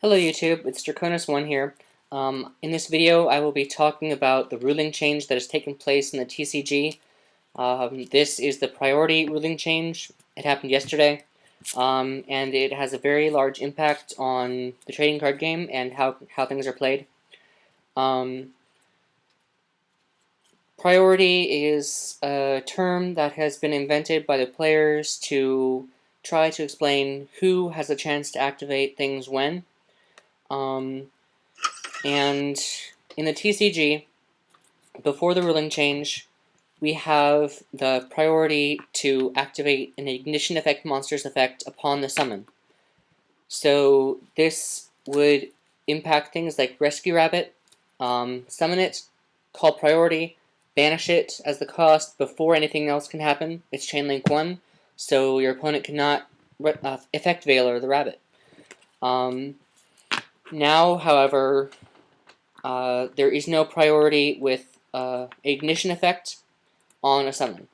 Hello YouTube, it's Draconis1 here. In this video I will be talking about the ruling change that has taken place in the TCG. This is the priority ruling change. It happened yesterday, and it has a very large impact on the trading card game and how things are played. Priority is a term that has been invented by the players to try to explain who has a chance to activate things when. And in the TCG, before the ruling change, we have the priority to activate an ignition effect monster's effect upon the summon. So this would impact things like Rescue Rabbit, summon it, call priority, banish it as the cost before anything else can happen. It's Chainlink 1, so your opponent cannot effect Veiler the rabbit. Now, however, there is no priority with ignition effect on a summon.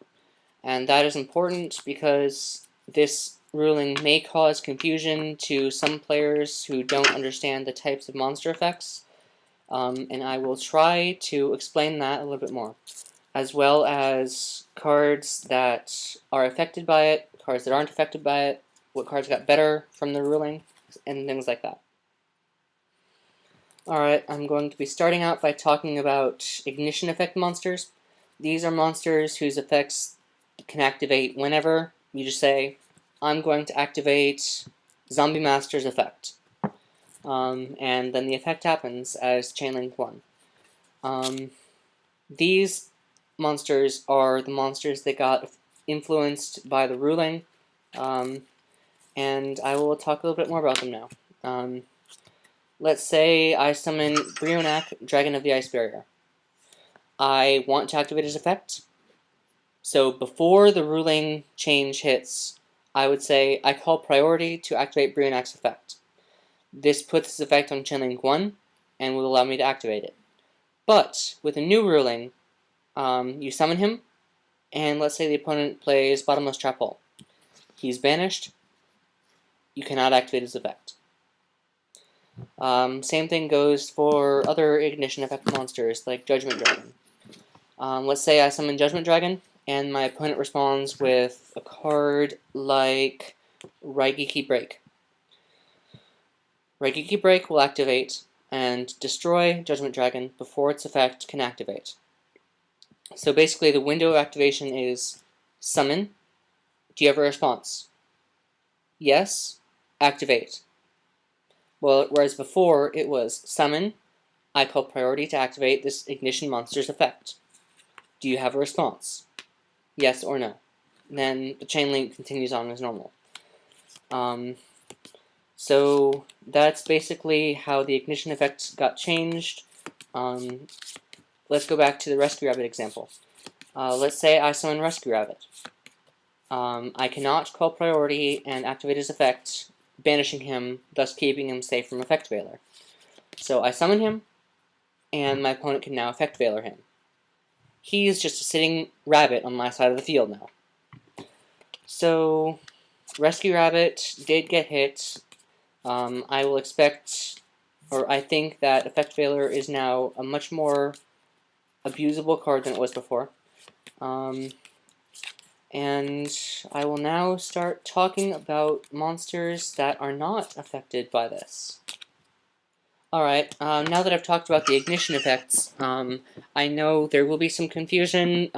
And that is important because this ruling may cause confusion to some players who don't understand the types of monster effects. And I will try to explain that a little bit more, as well as cards that are affected by it, cards that aren't affected by it, what cards got better from the ruling, and things like that. Alright, I'm going to be starting out by talking about ignition effect monsters. These are monsters whose effects can activate whenever. You just say, I'm going to activate Zombie Master's effect. And then the effect happens as Chainlink 1. These monsters are the monsters that got influenced by the ruling, and I will talk a little bit more about them now. Let's say I summon Brionac, Dragon of the Ice Barrier. I want to activate his effect. So before the ruling change hits, I would say I call priority to activate Brionac's effect. This puts his effect on Chainlink 1 and will allow me to activate it. But with a new ruling, you summon him, and let's say the opponent plays Bottomless Trap Hole. He's banished. You cannot activate his effect. Same thing goes for other ignition effect monsters like Judgment Dragon. Let's say I summon Judgment Dragon and my opponent responds with a card like Raigeki Break. Raigeki Break will activate and destroy Judgment Dragon before its effect can activate. So basically the window of activation is summon. Do you have a response? Yes. Activate. Well, whereas before it was summon, I call priority to activate this ignition monster's effect. Do you have a response? Yes or no. Then the chain link continues on as normal. So that's basically how the ignition effect got changed. Let's go back to the Rescue Rabbit example. Let's say I summon Rescue Rabbit. I cannot call priority and activate his effect, banishing him, thus keeping him safe from Effect Veiler. So I summon him, and my opponent can now Effect Veiler him. He's just a sitting rabbit on my side of the field now. So, Rescue Rabbit did get hit. I will expect, or I think that Effect Veiler is now a much more abusable card than it was before. And I will now start talking about monsters that are not affected by this. Alright, now that I've talked about the ignition effects, I know there will be some confusion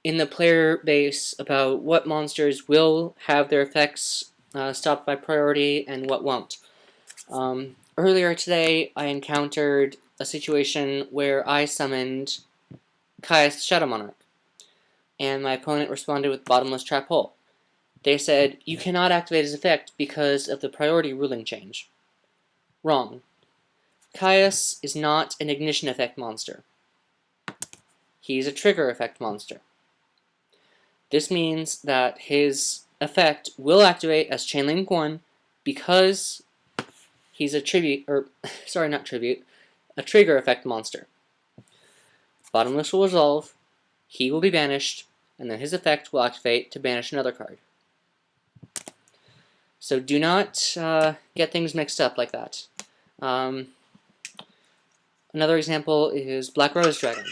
in the player base about what monsters will have their effects stopped by priority and what won't. Earlier today, I encountered a situation where I summoned Caius the Shadow Monarch, and my opponent responded with Bottomless Trap Hole. They said, you cannot activate his effect because of the priority ruling change. Wrong. Caius is not an ignition effect monster. He's a trigger effect monster. This means that his effect will activate as Chainlink 1 because he's a trigger effect monster. Bottomless will resolve, he will be banished, and then his effect will activate to banish another card. So do not get things mixed up like that. Another example is Black Rose Dragon.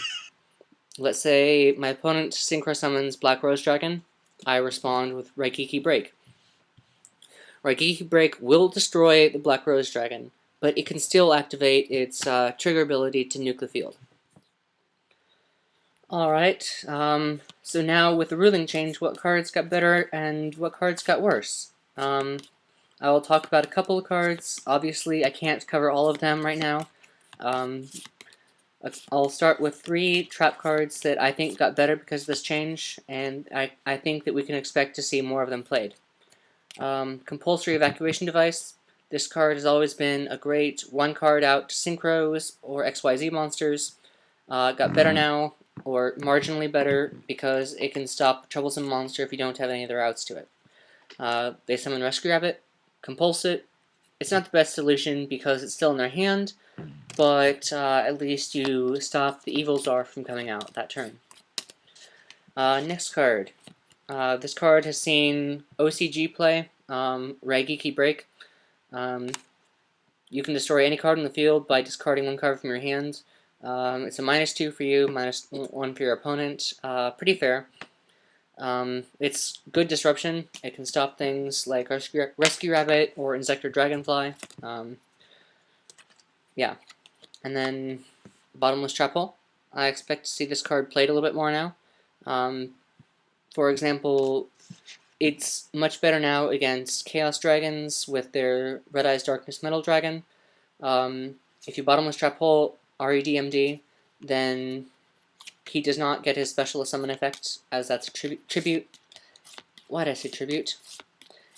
Let's say my opponent synchro summons Black Rose Dragon. I respond with Raigeki Break. Raigeki Break will destroy the Black Rose Dragon, but it can still activate its trigger ability to nuke the field. Alright, so now with the ruling change, what cards got better and what cards got worse? I will talk about a couple of cards. Obviously, I can't cover all of them right now. I'll start with 3 trap cards that I think got better because of this change, and I think that we can expect to see more of them played. Compulsory Evacuation Device. This card has always been a great 1 card out to synchros or XYZ monsters. Got better now, or marginally better, because it can stop a troublesome monster if you don't have any other outs to it. They summon Rescue Rabbit, compulse it. It's not the best solution because it's still in their hand, but at least you stop the Evil Czar from coming out that turn. Next card. This card has seen OCG play, Raigeki Break. You can destroy any card in the field by discarding 1 card from your hand. It's a -2 for you, -1 for your opponent. Pretty fair. It's good disruption. It can stop things like Rescue Rabbit or Insector Dragonfly. Yeah. And then Bottomless Trap Hole. I expect to see this card played a little bit more now. For example, it's much better now against Chaos Dragons with their Red Eyes Darkness Metal Dragon. If you Bottomless Trap Hole REDMD, then he does not get his Specialist Summon effect, as that's a tribute. Why did I say tribute?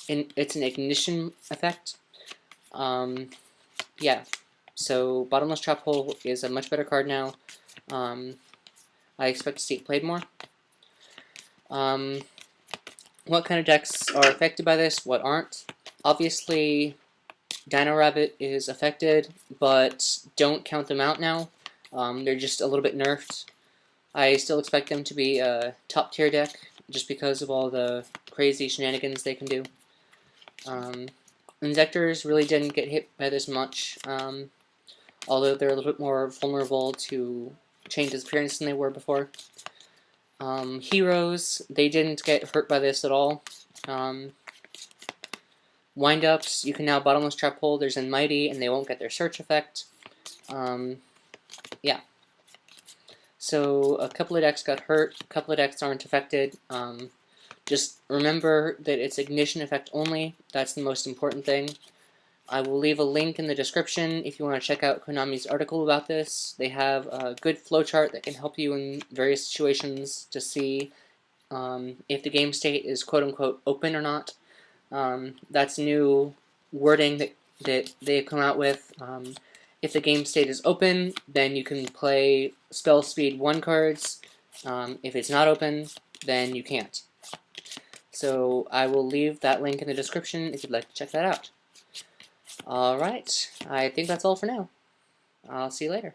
It's an ignition effect. Yeah, so Bottomless Trap Hole is a much better card now. I expect to see it played more. What kind of decks are affected by this? What aren't? Obviously, Dino Rabbit is affected, but don't count them out now. They're just a little bit nerfed. I still expect them to be a top tier deck, just because of all the crazy shenanigans they can do. Insectors really didn't get hit by this much, although they're a little bit more vulnerable to changes appearance than they were before. Heroes, they didn't get hurt by this at all. Wind-ups, you can now Bottomless Trap Holders and Mighty, and they won't get their search effect. Yeah. So a couple of decks got hurt, a couple of decks aren't affected. Just remember that it's ignition effect only. That's the most important thing. I will leave a link in the description if you want to check out Konami's article about this. They have a good flowchart that can help you in various situations to see if the game state is quote-unquote open or not. That's new wording that they've come out with. If the game state is open, then you can play spell speed 1 cards. If it's not open, then you can't. So I will leave that link in the description if you'd like to check that out. Alright, I think that's all for now. I'll see you later.